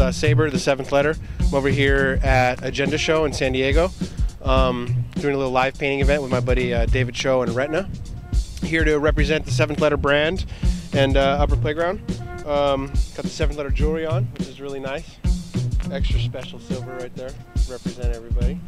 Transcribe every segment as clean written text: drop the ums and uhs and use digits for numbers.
Saber, the 7th letter. I'm over here at Agenda Show in San Diego, doing a little live painting event with my buddy David Cho and Retina. Here to represent the 7th letter brand and Upper Playground. Got the 7th letter jewelry on, which is really nice. Extra special silver right there, represent everybody.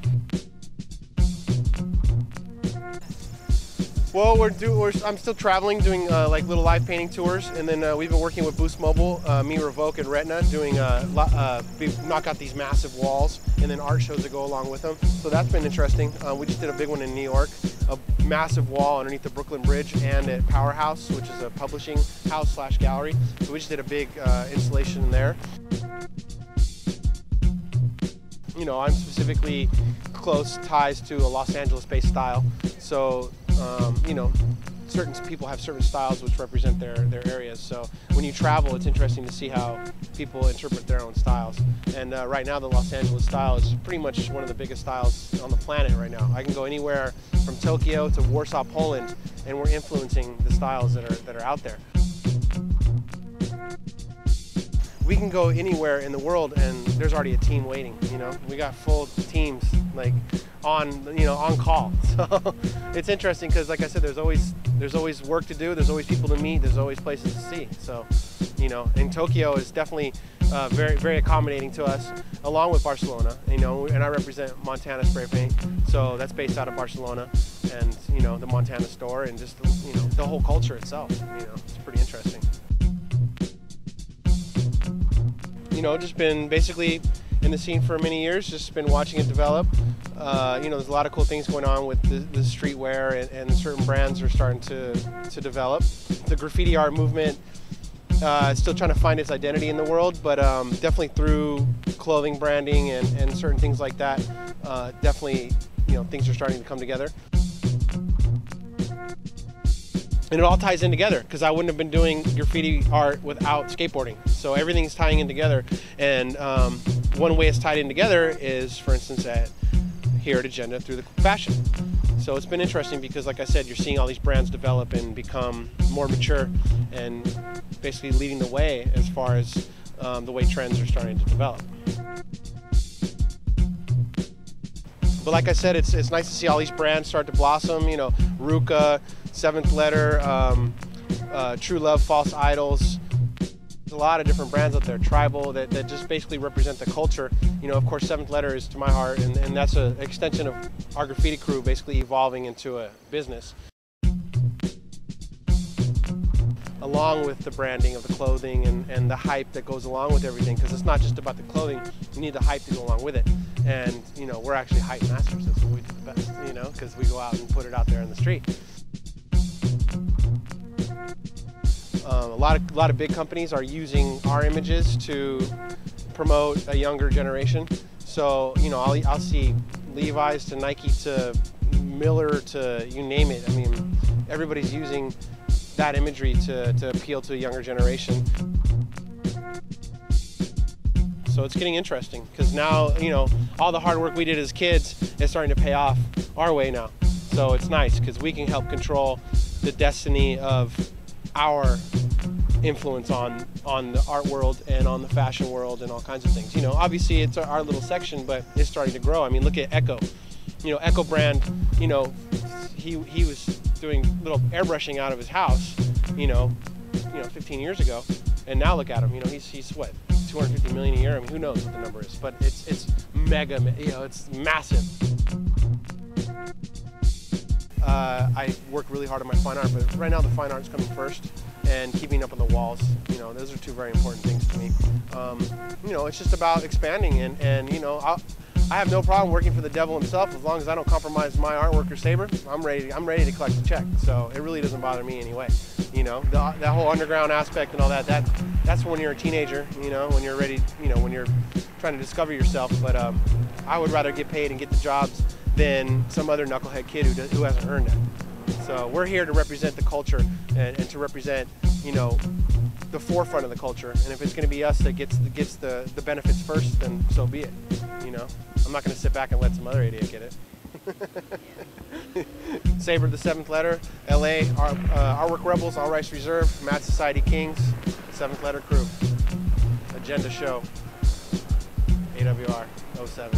Well, I'm still traveling, doing like little live painting tours, and then we've been working with Boost Mobile, me, Revoke, and Retina, doing we knock out these massive walls, and then art shows that go along with them. So that's been interesting. We just did a big one in New York, a massive wall underneath the Brooklyn Bridge, and at Powerhouse, which is a publishing house / gallery. So we just did a big installation there. You know, I'm specifically close ties to a Los Angeles-based style, so you know, certain people have certain styles which represent their areas. So when you travel, it's interesting to see how people interpret their own styles. And right now, the Los Angeles style is pretty much one of the biggest styles on the planet right now. I can go anywhere from Tokyo to Warsaw, Poland, and we're influencing the styles that are out there. We can go anywhere in the world and there's already a team waiting, you know. We got full teams like on call. So it's interesting because, like I said, there's always work to do, there's always people to meet, there's always places to see. So, you know, and Tokyo is definitely very, very accommodating to us, along with Barcelona, you know, and I represent Montana Spray Paint. So that's based out of Barcelona, and, you know, the Montana store and just, you know, the whole culture itself, you know, it's pretty interesting. You know, just been basically in the scene for many years, just been watching it develop. You know, there's a lot of cool things going on with the streetwear, and certain brands are starting to develop. The graffiti art movement is still trying to find its identity in the world, but definitely through clothing branding and certain things like that, definitely, you know, things are starting to come together. And it all ties in together, because I wouldn't have been doing graffiti art without skateboarding. So everything's tying in together. And one way it's tied in together is, for instance, here at Agenda through the fashion. So it's been interesting because, like I said, you're seeing all these brands develop and become more mature and basically leading the way as far as the way trends are starting to develop. But like I said, it's nice to see all these brands start to blossom. You know, Ruka, 7th Letter, True Love, False Idols. There's a lot of different brands out there, tribal, that just basically represent the culture. You know, of course, 7th Letter is to my heart, and that's an extension of our graffiti crew basically evolving into a business. Along with the branding of the clothing and the hype that goes along with everything, because it's not just about the clothing, you need the hype to go along with it. And, you know, we're actually hype masters. That's what we do the best, you know, because we go out and put it out there in the street. A lot of big companies are using our images to promote a younger generation. So, you know, I'll see Levi's to Nike to Miller to you name it. I mean, everybody's using that imagery to appeal to a younger generation. So it's getting interesting, because now, you know, all the hard work we did as kids is starting to pay off our way now. So it's nice because we can help control the destiny of our influence on the art world and on the fashion world and all kinds of things. You know, obviously it's our little section, but it's starting to grow. I mean, look at Echo. You know, Echo brand, you know, he was doing little airbrushing out of his house, you know, 15 years ago, and now look at him. You know, he's what, 250 million a year. I mean, who knows what the number is, but it's mega. You know, it's massive. I work really hard on my fine art, but right now the fine art's coming first, and keeping up on the walls. You know, those are two very important things to me. You know, it's just about expanding, and you know, I have no problem working for the devil himself as long as I don't compromise my artwork or Saber. I'm ready to collect the check. So it really doesn't bother me anyway. You know, that whole underground aspect and all that's when you're a teenager. You know, when you're ready. You know, when you're trying to discover yourself. But I would rather get paid and get the jobs than some other knucklehead kid who hasn't earned it. So we're here to represent the culture and to represent, you know, the forefront of the culture. And if it's going to be us that gets the benefits first, then so be it. You know, I'm not going to sit back and let some other idiot get it. Saber, the 7th Letter, LA, our Work Rebels, All Rights Reserved, Mad Society Kings, 7th Letter crew, Agenda Show. AWR 07.